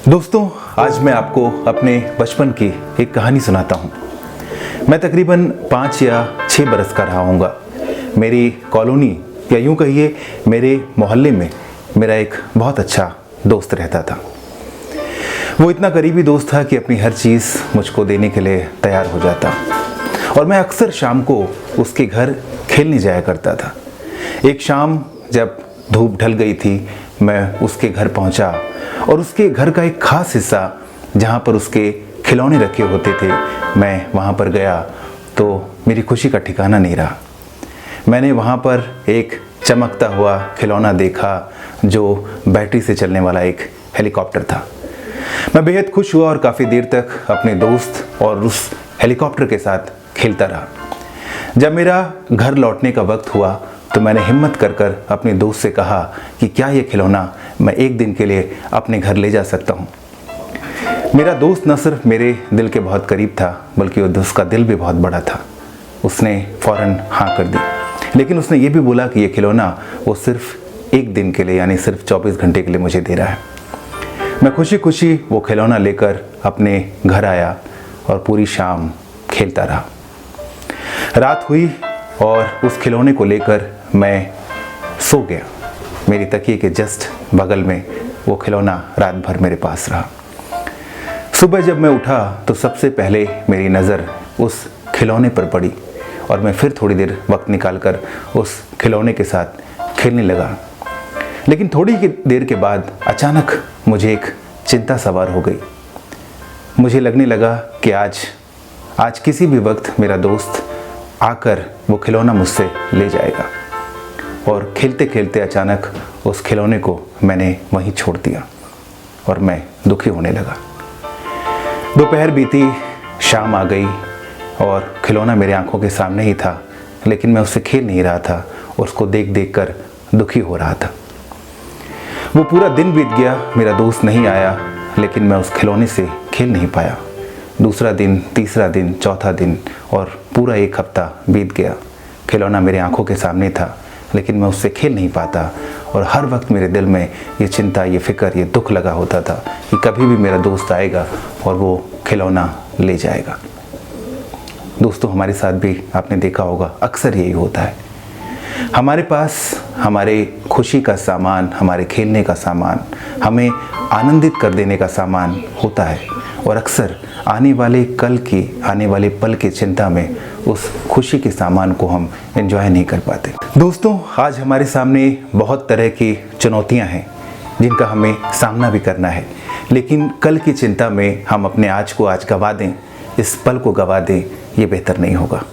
दोस्तों, आज मैं आपको अपने बचपन की एक कहानी सुनाता हूँ। मैं तकरीबन 5 या 6 बरस का रहा होऊंगा। मेरी कॉलोनी या यूँ कहिए मेरे मोहल्ले में मेरा एक बहुत अच्छा दोस्त रहता था। वो इतना करीबी दोस्त था कि अपनी हर चीज़ मुझको देने के लिए तैयार हो जाता और मैं अक्सर शाम को उसके घर खेलने जाया करता था। एक शाम जब धूप ढल गई थी, मैं उसके घर पहुंचा और उसके घर का एक ख़ास हिस्सा जहां पर उसके खिलौने रखे होते थे, मैं वहां पर गया तो मेरी खुशी का ठिकाना नहीं रहा। मैंने वहां पर एक चमकता हुआ खिलौना देखा जो बैटरी से चलने वाला एक हेलीकॉप्टर था। मैं बेहद खुश हुआ और काफ़ी देर तक अपने दोस्त और उस हेलीकॉप्टर के साथ खेलता रहा। जब मेरा घर लौटने का वक्त हुआ तो मैंने हिम्मत कर कर अपने दोस्त से कहा कि क्या ये खिलौना मैं एक दिन के लिए अपने घर ले जा सकता हूँ। मेरा दोस्त न सिर्फ मेरे दिल के बहुत करीब था बल्कि उसका दिल भी बहुत बड़ा था। उसने फ़ौरन हाँ कर दी, लेकिन उसने ये भी बोला कि ये खिलौना वो सिर्फ एक दिन के लिए यानी सिर्फ 24 घंटे के लिए मुझे दे रहा है। मैं खुशी खुशी वो खिलौना लेकर अपने घर आया और पूरी शाम खेलता रहा। रात हुई और उस खिलौने को लेकर मैं सो गया। मेरी तकिए के जस्ट बगल में वो खिलौना रात भर मेरे पास रहा। सुबह जब मैं उठा तो सबसे पहले मेरी नज़र उस खिलौने पर पड़ी और मैं फिर थोड़ी देर वक्त निकालकर उस खिलौने के साथ खेलने लगा। लेकिन थोड़ी देर के बाद अचानक मुझे एक चिंता सवार हो गई। मुझे लगने लगा कि आज किसी भी वक्त मेरा दोस्त आकर वो खिलौना मुझसे ले जाएगा। और खेलते खेलते अचानक उस खिलौने को मैंने वहीं छोड़ दिया और मैं दुखी होने लगा। दोपहर बीती, शाम आ गई और खिलौना मेरे आंखों के सामने ही था, लेकिन मैं उससे खेल नहीं रहा था और उसको देख देख कर दुखी हो रहा था। वो पूरा दिन बीत गया, मेरा दोस्त नहीं आया, लेकिन मैं उस खिलौने से खेल नहीं पाया। दूसरा दिन, तीसरा दिन, चौथा दिन और पूरा एक हफ्ता बीत गया। खिलौना मेरे आंखों के सामने था, लेकिन मैं उससे खेल नहीं पाता और हर वक्त मेरे दिल में ये चिंता, ये फिक्र, ये दुख लगा होता था कि कभी भी मेरा दोस्त आएगा और वो खिलौना ले जाएगा। दोस्तों, हमारे साथ भी आपने देखा होगा अक्सर यही होता है। हमारे पास हमारे खुशी का सामान, हमारे खेलने का सामान, हमें आनंदित कर देने का सामान होता है और अक्सर आने वाले पल की चिंता में उस खुशी के सामान को हम एंजॉय नहीं कर पाते। दोस्तों, आज हमारे सामने बहुत तरह की चुनौतियां हैं जिनका हमें सामना भी करना है, लेकिन कल की चिंता में हम अपने आज को आज गवा दें, इस पल को गवा दें, ये बेहतर नहीं होगा।